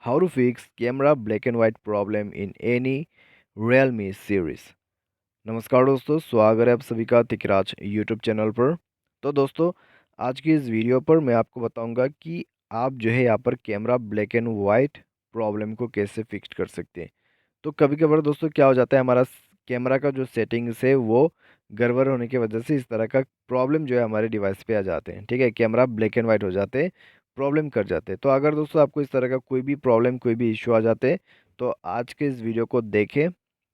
How to fix camera black and white problem in any Realme series। नमस्कार दोस्तों, स्वागत है आप सभी का तिकराज यूट्यूब चैनल पर। तो दोस्तों, आज की इस वीडियो पर मैं आपको बताऊंगा कि आप जो है यहाँ पर camera black and white problem को कैसे फिक्स कर सकते हैं। तो कभी कभार दोस्तों क्या हो जाता है, हमारा कैमरा का जो सेटिंग्स है वो गड़बड़ होने की वजह से इस तरह का प्रॉब्लम जो है हमारे डिवाइस पे आ जाते हैं। ठीक है, कैमरा ब्लैक एंड वाइट हो जाते हैं, प्रॉब्लम कर जाते हैं। तो अगर दोस्तों आपको इस तरह का कोई भी प्रॉब्लम, कोई भी इशू आ जाते हैं, तो आज के इस वीडियो को देखें।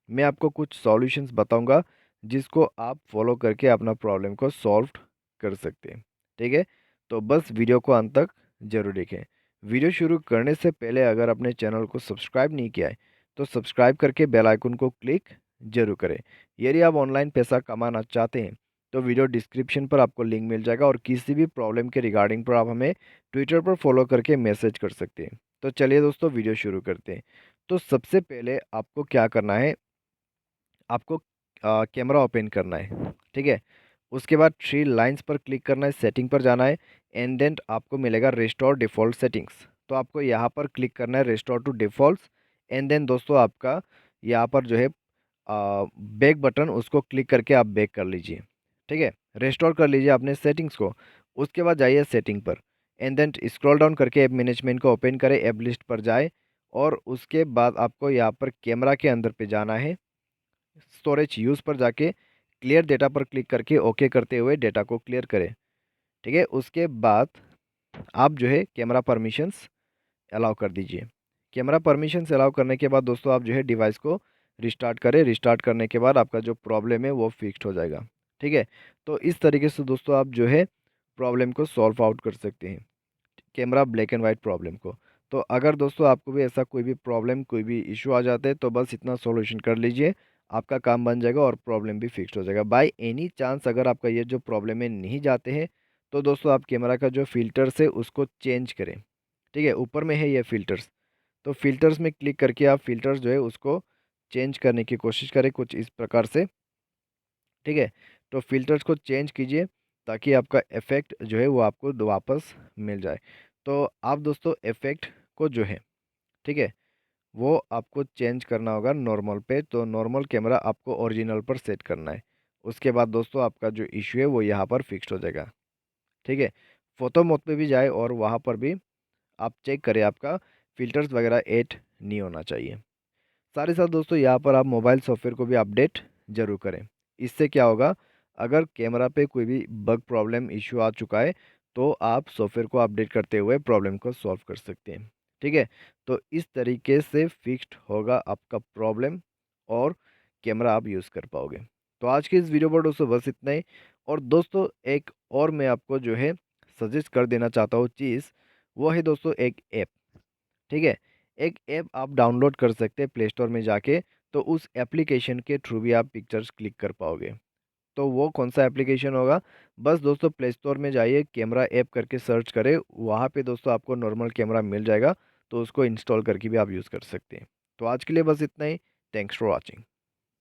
मैं आपको कुछ सॉल्यूशंस बताऊंगा जिसको आप फॉलो करके अपना प्रॉब्लम को सॉल्व कर सकते हैं। ठीक है, तो बस वीडियो को अंत तक जरूर देखें। वीडियो शुरू करने से पहले अगर अपने चैनल को सब्सक्राइब नहीं किया है तो सब्सक्राइब करके बेल आइकन को क्लिक जरूर करें। यदि आप ऑनलाइन पैसा कमाना चाहते हैं तो वीडियो डिस्क्रिप्शन पर आपको लिंक मिल जाएगा, और किसी भी प्रॉब्लम के रिगार्डिंग पर आप हमें ट्विटर पर फॉलो करके मैसेज कर सकते हैं। तो चलिए दोस्तों, वीडियो शुरू करते हैं। तो सबसे पहले आपको क्या करना है, आपको कैमरा ओपन करना है। ठीक है, उसके बाद थ्री लाइंस पर क्लिक करना है, सेटिंग पर जाना है, एंड देन आपको मिलेगा रिस्टोर डिफ़ॉल्ट सेटिंग्स। तो आपको यहाँ पर क्लिक करना है restore to defaults, and then दोस्तों आपका यहाँ पर जो है बैक बटन, उसको क्लिक करके आप बैक कर लीजिए। ठीक है, रिस्टोर कर लीजिए अपने सेटिंग्स को। उसके बाद जाइए सेटिंग पर, एंड देन स्क्रॉल डाउन करके ऐप मैनेजमेंट को ओपन करें, ऐप लिस्ट पर जाए, और उसके बाद आपको यहाँ पर कैमरा के अंदर पे जाना है। स्टोरेज यूज़ पर जाके क्लियर डेटा पर क्लिक करके ओके करते हुए डेटा को क्लियर करें। ठीक है, उसके बाद आप जो है कैमरा परमिशंस अलाउ कर दीजिए। कैमरा परमिशंस अलाउ करने के बाद दोस्तों आप जो है डिवाइस को रिस्टार्ट करें। रिस्टार्ट करने के बाद आपका जो प्रॉब्लम है वो फिक्स्ड हो जाएगा। ठीक है, तो इस तरीके से दोस्तों आप जो है प्रॉब्लम को सॉल्व आउट कर सकते हैं, camera black and white problem को। तो अगर दोस्तों आपको भी ऐसा कोई भी प्रॉब्लम, कोई भी इशू आ जाता है, तो बस इतना सॉल्यूशन कर लीजिए, आपका काम बन जाएगा और प्रॉब्लम भी फिक्स हो जाएगा। बाय एनी चांस अगर आपका ये जो प्रॉब्लम है नहीं जाते हैं, तो दोस्तों आप कैमरा का जो फिल्टर्स है उसको चेंज करें। ठीक है, ऊपर में है ये फिल्टर्स, तो फिल्टर्स में क्लिक करके आप फिल्टर्स जो है उसको चेंज करने की कोशिश करें कुछ इस प्रकार से। ठीक है, तो फिल्टर्स को चेंज कीजिए ताकि आपका इफ़ेक्ट जो है वो आपको वापस मिल जाए। तो आप दोस्तों इफ़ेक्ट को जो है, ठीक है, वो आपको चेंज करना होगा नॉर्मल पे। तो नॉर्मल कैमरा आपको ओरिजिनल पर सेट करना है। उसके बाद दोस्तों आपका जो इशू है वो यहाँ पर फिक्स्ड हो जाएगा। ठीक है, फोटो मोड पे भी जाए और वहाँ पर भी आप चेक करें, आपका फ़िल्टर्स वगैरह ऐड नहीं होना चाहिए। साथ ही साथ दोस्तों यहाँ पर आप मोबाइल सॉफ्टवेयर को भी अपडेट जरूर करें। इससे क्या होगा, अगर कैमरा पे कोई भी बग प्रॉब्लम इशू आ चुका है तो आप सॉफ्टवेयर को अपडेट करते हुए प्रॉब्लम को सॉल्व कर सकते हैं। ठीक है, तो इस तरीके से फिक्स्ड होगा आपका प्रॉब्लम, और कैमरा आप यूज़ कर पाओगे। तो आज की इस वीडियो पर दोस्तों बस इतना ही। और दोस्तों एक और मैं आपको जो है सजेस्ट कर देना चाहता हूँ चीज़, वो है दोस्तों एक ऐप। ठीक है, एक ऐप आप डाउनलोड कर सकते हैं प्ले स्टोर में जाके। तो उस एप्लीकेशन के थ्रू भी आप पिक्चर्स क्लिक कर पाओगे। तो वो कौन सा एप्लीकेशन होगा, बस दोस्तों प्ले स्टोर में जाइए, कैमरा ऐप करके सर्च करें, वहाँ पे दोस्तों आपको नॉर्मल कैमरा मिल जाएगा। तो उसको इंस्टॉल करके भी आप यूज़ कर सकते हैं। तो आज के लिए बस इतना ही। Thanks for watching.